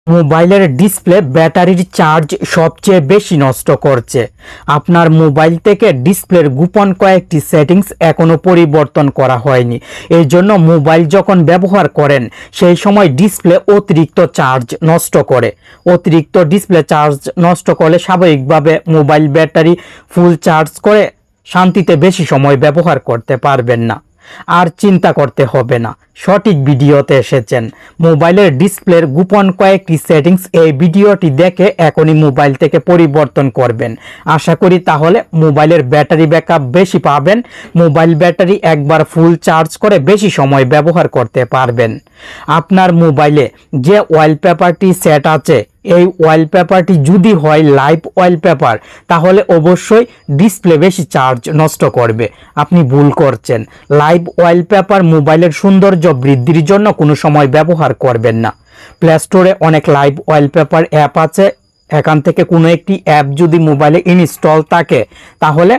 মোবাইলের ডিসপ্লে ব্যাটারির চার্জ সবচেয়ে বেশি নষ্ট করছে। আপনার মোবাইল থেকে ডিসপ্লের গোপন কয়েকটি সেটিংস এখনও পরিবর্তন করা হয়নি। এই জন্য মোবাইল যখন ব্যবহার করেন সেই সময় ডিসপ্লে অতিরিক্ত চার্জ নষ্ট করে। অতিরিক্ত ডিসপ্লে চার্জ নষ্ট করলে স্বাভাবিকভাবে মোবাইল ব্যাটারি ফুল চার্জ করে শান্তিতে বেশি সময় ব্যবহার করতে পারবেন না। আর চিন্তা করতে হবে না, সঠিক ভিডিওতে এসেছেন। মোবাইলের ডিসপ্লের গোপন কয়েকটি সেটিংস এই ভিডিওটি দেখে এখনই মোবাইল থেকে পরিবর্তন করবেন। আশা করি তাহলে মোবাইলের ব্যাটারি ব্যাকআপ বেশি পাবেন। মোবাইল ব্যাটারি একবার ফুল চার্জ করে বেশি সময় ব্যবহার করতে পারবেন। আপনার মোবাইলে যে ওয়ালপেপারটি সেট আছে এই ওয়ালপেপারটি যদি হয় লাইভ ওয়ালপেপার তাহলে অবশ্যই ডিসপ্লে বেশি চার্জ নষ্ট করবে। আপনি ভুল করছেন। লাইভ ওয়ালপেপার মোবাইলের সৌন্দর্য বৃদ্ধির জন্য কোনো সময় ব্যবহার করবেন না। প্লে স্টোরে অনেক লাইভ ওয়ালপেপার অ্যাপ আছে। এখান থেকে কোনো একটি অ্যাপ যদি মোবাইলে ইনস্টল থাকে তাহলে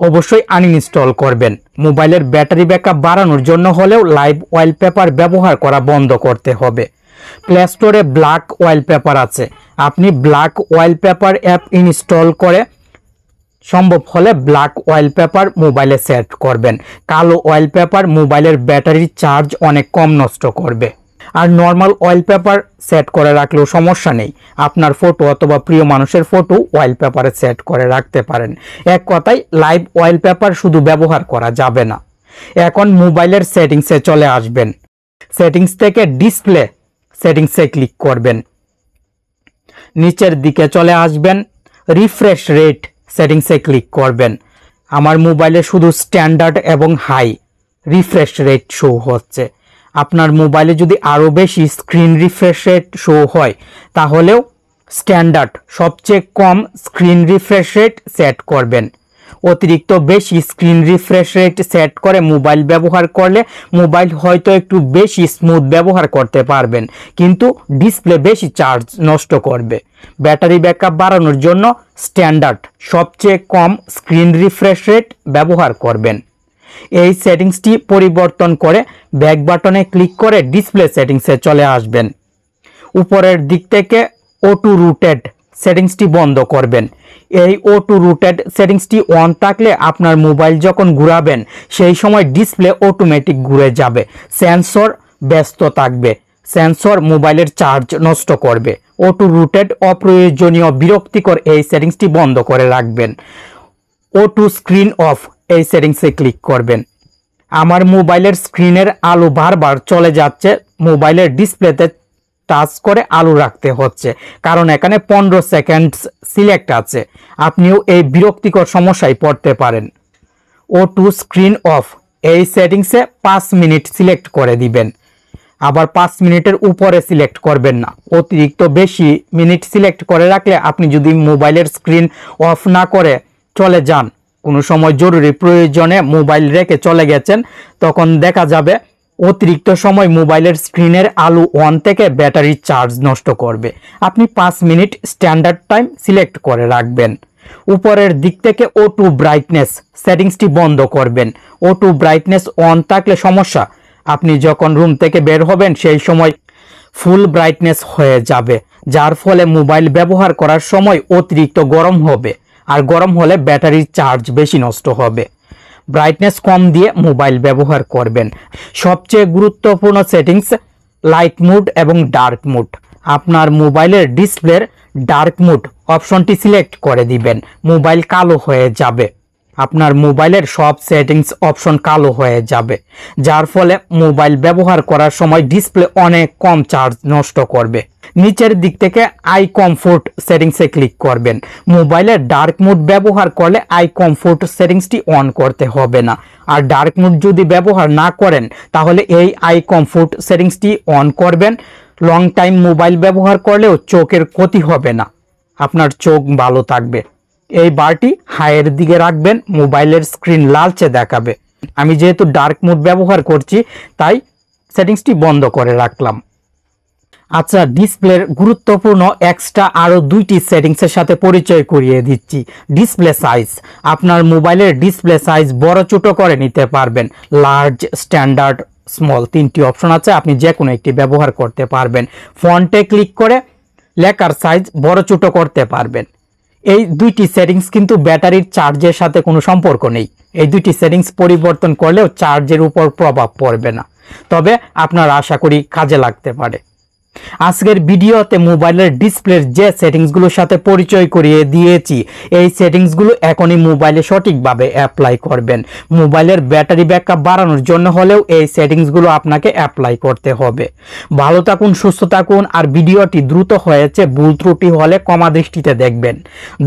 অবশ্যই আনইনস্টল করবেন। মোবাইলের ব্যাটারি ব্যাকআপ বাড়ানোর জন্য হলেও লাইভ ওয়ালপেপার ব্যবহার করা বন্ধ করতে হবে। প্লে স্টোরে ব্ল্যাক ওয়ালপেপার আছে। আপনি ব্ল্যাক ওয়ালপেপার অ্যাপ ইনস্টল করে সম্ভব হলে ব্ল্যাক ওয়ালপেপার মোবাইলে সেট করবেন। কালো ওয়ালপেপার মোবাইলের ব্যাটারির চার্জ অনেক কম নষ্ট করবে। আর নর্মাল ওয়ালপেপার সেট করে রাখলেও সমস্যা নেই। আপনার ফটো অথবা প্রিয় মানুষের ফটো ওয়ালপেপারে সেট করে রাখতে পারেন। এক কথায় লাইভ ওয়ালপেপার শুধু ব্যবহার করা যাবে না। এখন মোবাইলের সেটিংসে চলে আসবেন। সেটিংস থেকে ডিসপ্লে সেটিংসে ক্লিক করবেন। নিচের দিকে চলে আসবেন, রিফ্রেশ রেট সেটিংসে ক্লিক করবেন। আমার মোবাইলে শুধু স্ট্যান্ডার্ড এবং হাই রিফ্রেশ রেট শো হচ্ছে। আপনার মোবাইলে যদি আরও বেশি স্ক্রিন রিফ্রেশ রেট শো হয় তাহলেও স্ট্যান্ডার্ড সবচেয়ে কম স্ক্রিন রিফ্রেশ রেট সেট করবেন। অতিরিক্ত বেশি স্ক্রিন রিফ্রেশ রেট সেট করে মোবাইল ব্যবহার করলে মোবাইল হয়তো একটু বেশি স্মুথ ব্যবহার করতে পারবেন, কিন্তু ডিসপ্লে বেশি চার্জ নষ্ট করবে। ব্যাটারি ব্যাকআপ বাড়ানোর জন্য স্ট্যান্ডার্ড সবচেয়ে কম স্ক্রিন রিফ্রেশ রেট ব্যবহার করবেন। এই সেটিংসটি পরিবর্তন করে ব্যাক বাটনে ক্লিক করে ডিসপ্লে সেটিংসে চলে আসবেন। উপরের দিক থেকে অটো রোটেট সেটিংসটি বন্ধ করবেন। এই অটো রোটেট সেটিংসটি অন থাকলে আপনার মোবাইল যখন ঘোরাবেন সেই সময় ডিসপ্লে অটোমেটিক ঘুরে যাবে। সেন্সর ব্যস্ত থাকবে। সেন্সর মোবাইলের চার্জ নষ্ট করবে। অটো রোটেট অপ্রয়োজনীয় বিরক্তিকর এই সেটিংসটি বন্ধ করে রাখবেন। অটো স্ক্রিন অফ এই সেটিংসে ক্লিক করবেন। আমার মোবাইলের স্ক্রিনের আলো বারবার চলে যাচ্ছে। মোবাইলের ডিসপ্লেতে টাচ করে আলো রাখতে হচ্ছে, কারণ এখানে 15 সেকেন্ড সিলেক্ট আছে। আপনিও এই বিরক্তিকর সমস্যায় পড়তে পারেন। অটো স্ক্রিন অফ এই সেটিংসে 5 মিনিট সিলেক্ট করে দিবেন। আবার 5 মিনিটের উপরে সিলেক্ট করবেন না। অতিরিক্ত বেশি মিনিট সিলেক্ট করে রাখলে আপনি যদি মোবাইলের স্ক্রিন অফ না করে চলে যান, কোনো সময় জরুরি প্রয়োজনে মোবাইল রেখে চলে গেছেন, তখন দেখা যাবে অতিরিক্ত সময় মোবাইলের স্ক্রিনের আলো অন থেকে ব্যাটারির চার্জ নষ্ট করবে। আপনি 5 মিনিট স্ট্যান্ডার্ড টাইম সিলেক্ট করে রাখবেন। উপরের দিক থেকে অটো ব্রাইটনেস সেটিংসটি বন্ধ করবেন। অটো ব্রাইটনেস অন থাকলে সমস্যা, আপনি যখন রুম থেকে বের হবেন সেই সময় ফুল ব্রাইটনেস হয়ে যাবে, যার ফলে মোবাইল ব্যবহার করার সময় অতিরিক্ত গরম হবে, আর গরম হলে ব্যাটারির চার্জ বেশি নষ্ট হবে। ব্রাইটনেস কম দিয়ে মোবাইল ব্যবহার করবেন। সবচেয়ে গুরুত্বপূর্ণ সেটিংস লাইট মোড এবং ডার্ক মোড। আপনার মোবাইলের ডিসপ্লের ডার্ক মোড অপশনটি সিলেক্ট করে দিবেন। মোবাইল কালো হয়ে যাবে। আপনার মোবাইলের সব সেটিংস অপশন কালো হয়ে যাবে, যার ফলে মোবাইল ব্যবহার করার সময় ডিসপ্লে অনেক কম চার্জ নষ্ট করবে। নিচের দিক থেকে আই কমফোর্ট সেটিংসে ক্লিক করবেন। মোবাইলের ডার্ক মোড ব্যবহার করলে আই কমফোর্ট সেটিংসটি অন করতে হবে না। আর ডার্ক মোড যদি ব্যবহার না করেন তাহলে এই আই কমফোর্ট সেটিংসটি অন করবেন। লং টাইম মোবাইল ব্যবহার করলেও চোখের ক্ষতি হবে না, আপনার চোখ ভালো থাকবে। এই বারটি হাইয়ের দিকে রাখবেন, মোবাইলের স্ক্রিন লালচে দেখাবে। আমি যেহেতু ডার্ক মোড ব্যবহার করছি তাই সেটিংসটি বন্ধ করে রাখলাম। আচ্ছা, ডিসপ্লের গুরুত্বপূর্ণ এক্সট্রা আরও 2টি সেটিংসের সাথে পরিচয় করিয়ে দিচ্ছি। Display size. আপনার মোবাইলের ডিসপ্লে সাইজ বড় ছোট করে নিতে পারবেন। লার্জ, স্ট্যান্ডার্ড, স্মল তিনটি অপশন আছে, আপনি যে কোনো একটি ব্যবহার করতে পারবেন। ফন্টে ক্লিক করে লেখার সাইজ বড় ছোট করতে পারবেন। এই দুইটি সেটিংস কিন্তু ব্যাটারির চার্জের সাথে কোনো সম্পর্ক নেই। এই দুইটি সেটিংস পরিবর্তন করলেও চার্জের উপর প্রভাব পড়বে না, তবে আপনার আশা করি কাজে লাগতে পারে। আজকের ভিডিওতে মোবাইলের ডিসপ্লের যে সেটিংসগুলোর সাথে পরিচয় করিয়ে দিয়েছি, এই সেটিংসগুলো এখনই মোবাইলে সঠিকভাবে অ্যাপ্লাই করবেন। মোবাইলের ব্যাটারি ব্যাকআপ বাড়ানোর জন্য হলেও এই সেটিংসগুলো আপনাকে অ্যাপ্লাই করতে হবে। ভালো থাকুন, সুস্থ থাকুন, আর ভিডিওটি দ্রুত হয়েছে, ভুল ত্রুটি হলে ক্ষমা দৃষ্টিতে দেখবেন।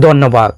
ধন্যবাদ।